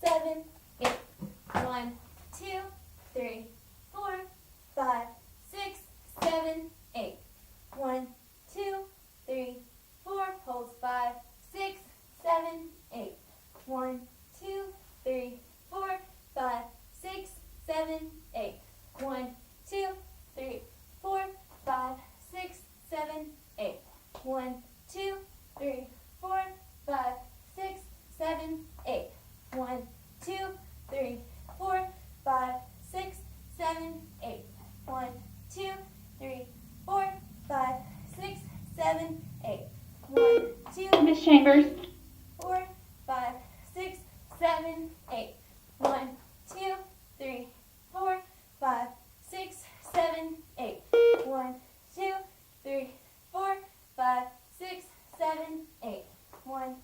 7, 8. 1, 2, 3, 4, 5, 6, 7, 8. 1, 2, 3, 4. Holds 5, 6, 7, 8. 1, 2, 3, 4, 5, 6, 7, 8. 1, 2, 3, 4, 5, 6, 7, 8. 1, 2, 3, 4, 5, 6, 7, 8. 1, 2, 3, 4, 5, 6, 7, 8. 1, 2, 3, 4, 5, 6, 7, 8. 1, 2, Miss Chambers. 4, 5, 6, 7, 8. 1, 2, 3, 4, 5, 6, 7, 8. 1, 2, 3, 4, 5, 6, 7, 8. 1,